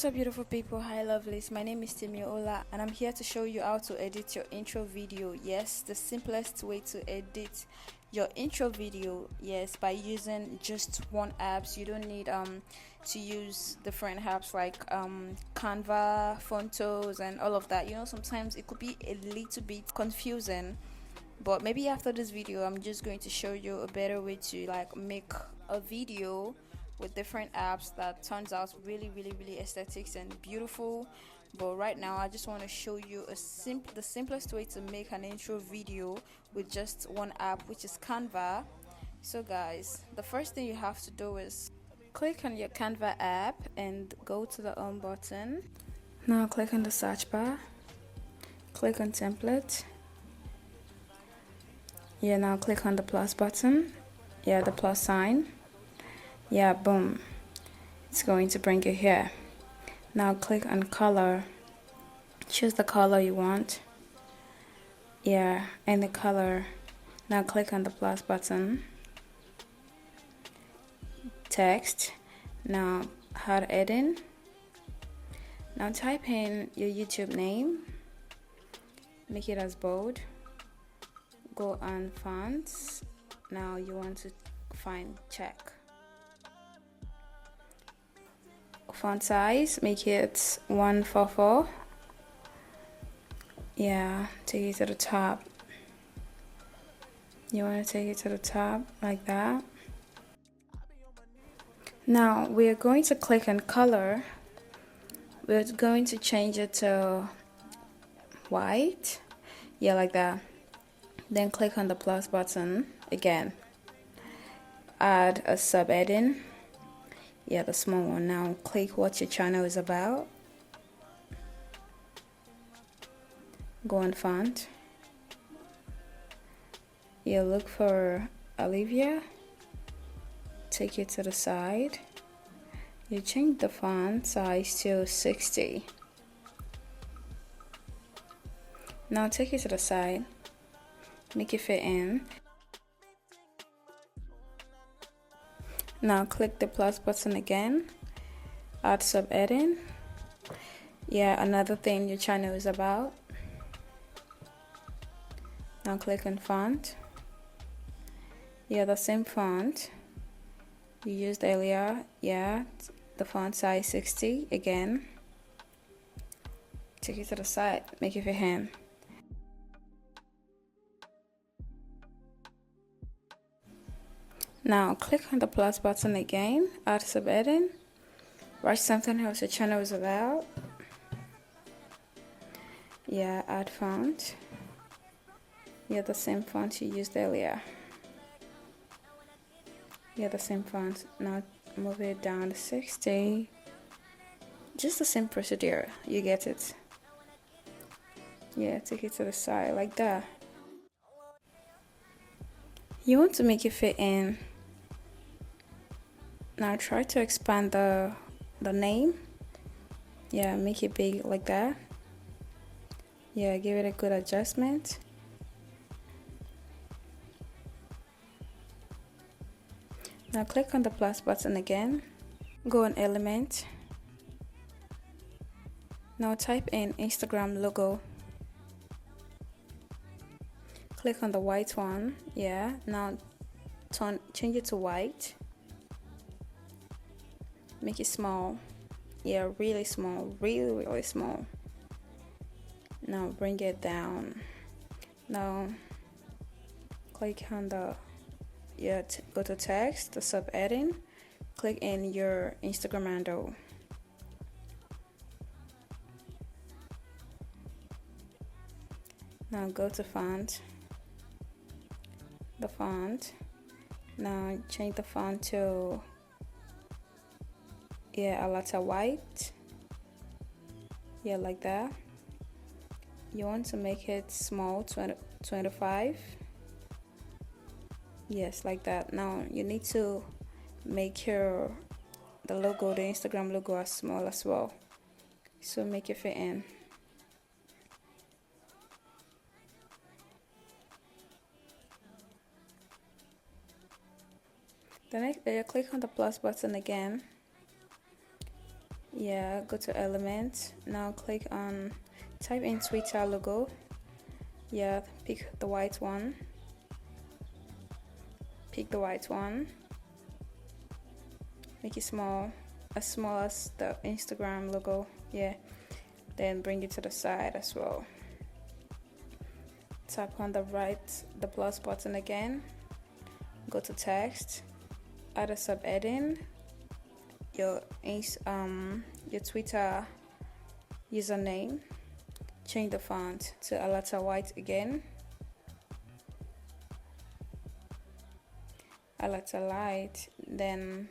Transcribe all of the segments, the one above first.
What's up, beautiful people? Hi lovelies, my name is Temmieholla and I'm here to show you how to edit your intro video. Yes, the simplest way to edit your intro video, yes, by using just one app. So you don't need to use different apps like Canva, Fontos and all of that. Sometimes it could be a little bit confusing, but maybe after this video I'm just going to show you a better way to make a video with different apps that turns out really aesthetics and beautiful. But right now I just want to show you the simplest way to make an intro video with just one app, which is Canva. So guys, the first thing you have to do is click on your Canva app and go to the home button. Now click on the search bar, click on template. Yeah, now click on the plus button. Yeah, the plus sign. Yeah, boom, it's going to bring you here. Now click on color, choose the color you want. Yeah, and the color. Now click on the plus button, text. Now hard edit. Now type in your YouTube name, make it as bold. Go on fonts. Now you want to find check. Font size, make it 144. Yeah, take it to the top. You want to take it to the top like that. Now we're going to click on color. We're going to change it to white. Yeah, like that. Then click on the plus button again. Add a sub-heading. Yeah, the small one. Now click what your channel is about. Go on font. Yeah, look for Olivia. Take it to the side. You change the font size to 60. Now take it to the side. Make it fit in. Now click the plus button again. Add sub-heading. Yeah, another thing your channel is about. Now click on font. Yeah, the same font you used earlier. Yeah, the font size 60 again. Take it to the side. Make it fit in. Now click on the plus button again, add sub-heading, write something else your channel is about. Yeah, add font. Yeah, the same font you used earlier. Yeah, the same font. Now move it down to 60. Just the same procedure, you get it. Yeah, take it to the side like that. You want to make it fit in. Now try to expand the name. Yeah, make it big like that. Yeah, give it a good adjustment. Now click on the plus button again. Go on element. Now type in Instagram logo. Click on the white one. Yeah, now change it to white. Make it small. Yeah, really small, really small. Now bring it down. Now click on the go to text, the sub-heading. Click in your Instagram handle. Now go to font. The font. Now change the font to a letter white. Yeah, like that. You want to make it small, 25. Yes, like that. Now you need to make the logo, the Instagram logo, as small as well. So make it fit in. Then click on the plus button again. Yeah, go to element. Now click on, type in Twitter logo. Yeah, pick the white one. Pick the white one. Make it small as the Instagram logo. Yeah, then bring it to the side as well. Tap on the plus button again. Go to text. Add a subheading. Your Twitter username. Change the font to a letter white again. A letter light. Then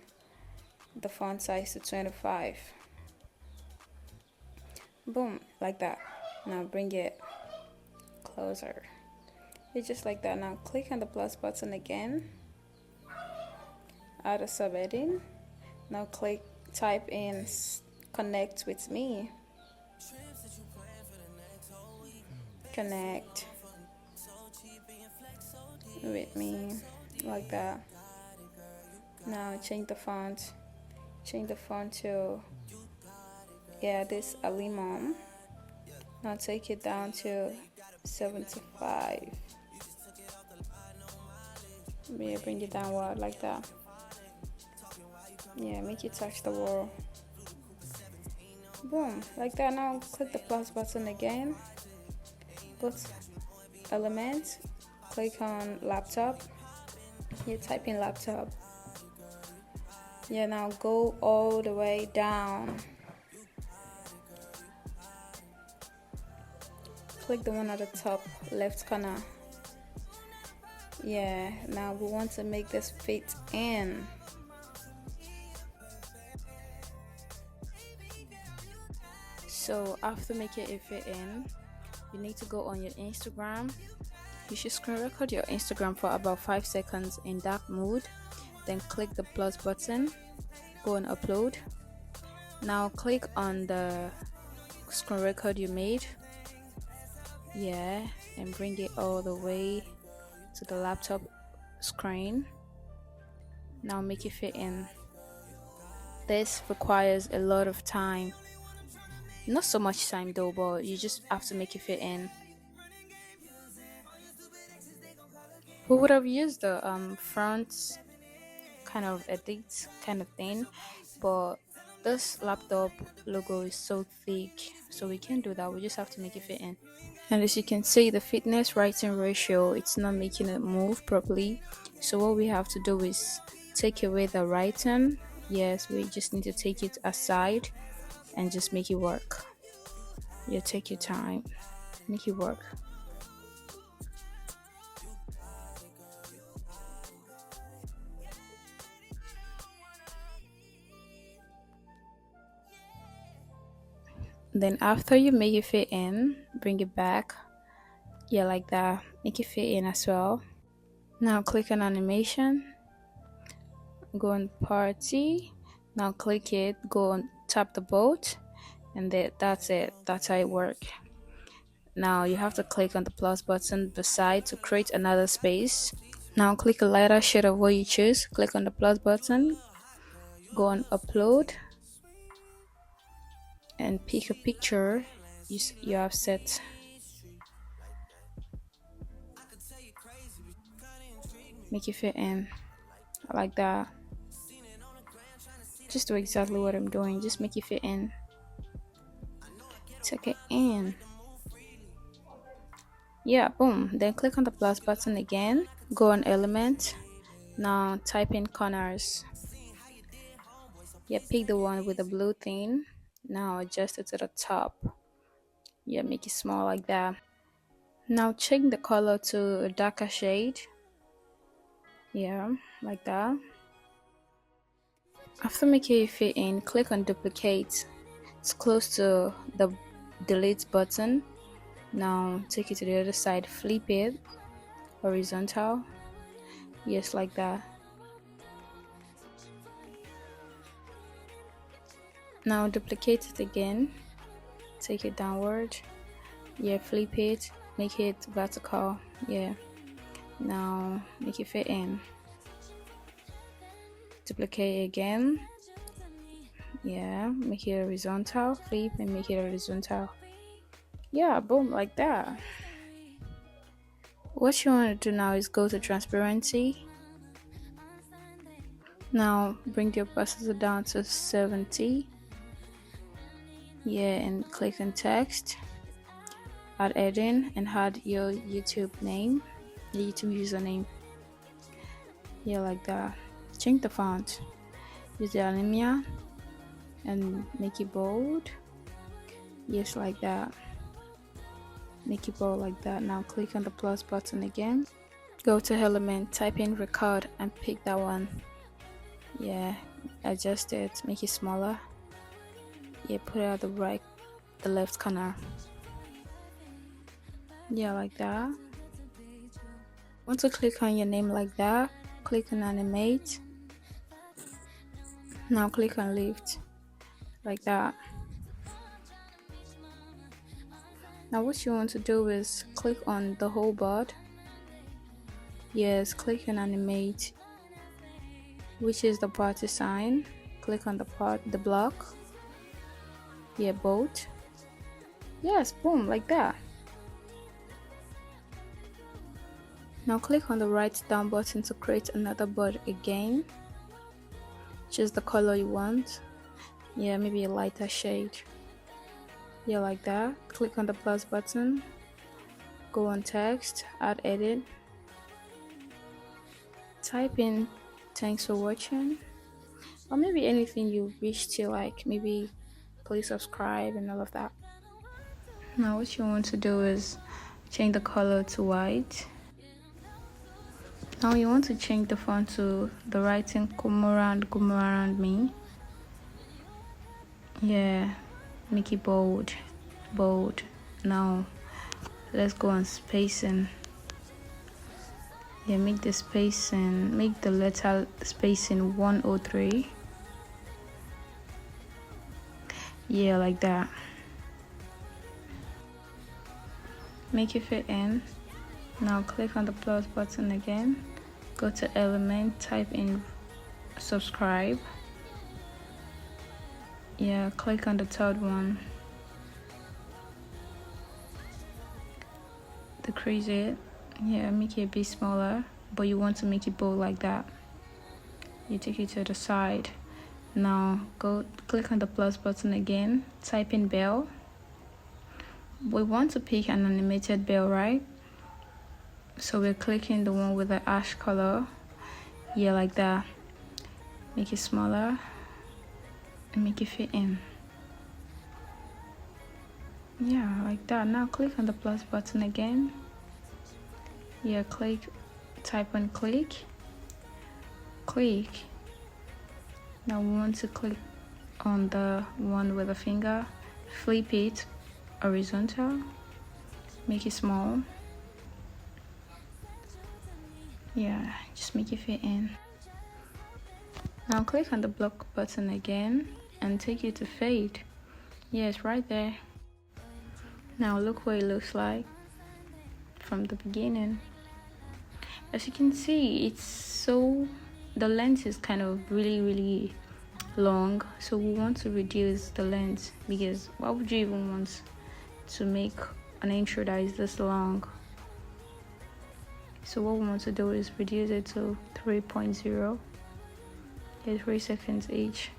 the font size to 25. Boom, like that. Now bring it closer. It's just like that. Now click on the plus button again. Add a subheading. Now type in connect with me. Connect with me, like that. Now change the font. Change the font to, yeah, this Alimom. Now take it down to 75. Yeah, bring it downward like that. Yeah, make it touch the wall. Boom, like that. Now click the plus button again. Go to element, click on laptop. You type in laptop. Yeah, now go all the way down. Click the one at the top left corner. Yeah, now we want to make this fit in. So after making it fit in, you need to go on your Instagram. You should screen record your Instagram for about 5 seconds in dark mode. Then click the plus button, go and upload. Now click on the screen record you made. Yeah, and bring it all the way to the laptop screen. Now make it fit in. This requires a lot of time. Not so much time though, but you just have to make it fit in. We would have used the front kind of edit kind of thing, but this laptop logo is so thick, so we can't do that. We just have to make it fit in. And as you can see, the fitness writing ratio, it's not making it move properly. So what we have to do is take away the writing. Yes, we just need to take it aside and just make it work. Yeah, take your time, make it work. Then after you make it fit in, bring it back. Yeah, like that. Make it fit in as well. Now click on animation. Go on party. Now click it. Go on tap the boat, and that's it. That's how it works. Now you have to click on the plus button beside to create another space. Now click a lighter shade of what you choose. Click on the plus button. Go on upload. And pick a picture you have set. Make it fit in like that. Just do exactly what I'm doing. Just make it fit in. Take it in. Yeah, boom. Then click on the plus button again. Go on element. Now type in corners. Yeah, pick the one with the blue thing. Now adjust it to the top. Yeah, make it small like that. Now change the color to a darker shade. Yeah, like that. After making it fit in, click on duplicate. It's close to the delete button. Now take it to the other side, flip it horizontal. Yes, like that. Now duplicate it again, take it downward. Yeah, flip it, make it vertical. Yeah, now make it fit in. Duplicate again, Yeah, make it horizontal, flip and make it horizontal. Yeah, boom, like that. What you want to do now is go to transparency. Now bring the opacity down to 70. Yeah, and click on text, add add-in, and add your YouTube name, your YouTube username. Yeah, like that. Change the font. Use the anemia and make it bold. Yes, like that. Make it bold like that. Now click on the plus button again. Go to element, type in record and pick that one. Yeah, adjust it, make it smaller. Yeah, put it at the left corner. Yeah, like that. Want to click on your name like that, click on animate. Now click on lift like that. Now what you want to do is click on the whole board. Yes, click on animate, which is the party sign. Click on the block. Yeah, bolt. Yes, boom, like that. Now click on the right down button to create another board again. Choose the color you want. Yeah, maybe a lighter shade. Yeah, like that. Click on the plus button. Go on text, add edit. Type in thanks for watching. Or maybe anything you wish to, like maybe please subscribe and all of that. Now what you want to do is change the color to white. Now you want to change the font to the writing come around me. Yeah, make it bold. Now let's go on spacing. Yeah, make the letter spacing 103. Yeah, like that. Make it fit in. Now click on the plus button again. Go to element, type in subscribe. Yeah, click on the third one. Decrease it. Yeah, make it a bit smaller, but you want to make it bold like that. You take it to the side. Now go click on the plus button again, type in bell. We want to pick an animated bell, right? So we're clicking the one with the ash color. Yeah, like that. Make it smaller and make it fit in. Yeah, like that. Now click on the plus button again. Yeah, type on click. Now we want to click on the one with the finger, flip it horizontal, make it small. Yeah, just make it fit in. Now click on the block button again and take it to fade. Yes, right there. Now look what it looks like from the beginning. As you can see, the length is kind of really long, so we want to reduce the length, because why would you even want to make an intro that is this long? So what we want to do is reduce it to 3.0. Yeah, 3 seconds each.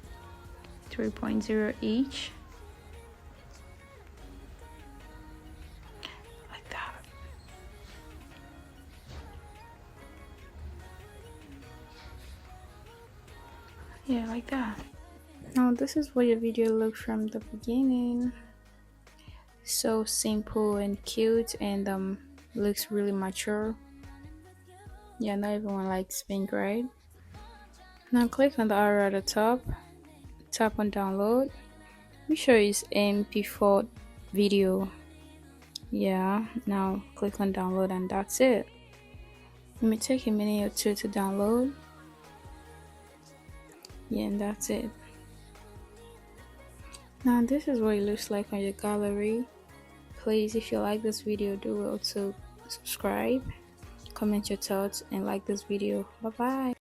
3.0 each. Like that. Yeah, like that. Now this is what your video looks from the beginning. So simple and cute, and looks really mature. Yeah, not everyone likes pink, right? Now click on the arrow at the top, tap on download. Make sure it's MP4 video. Yeah, now click on download and that's it. It may take a minute or two to download. Yeah, and that's it. Now this is what it looks like on your gallery. Please, if you like this video, do well to subscribe, comment your thoughts, and like this video. Bye bye.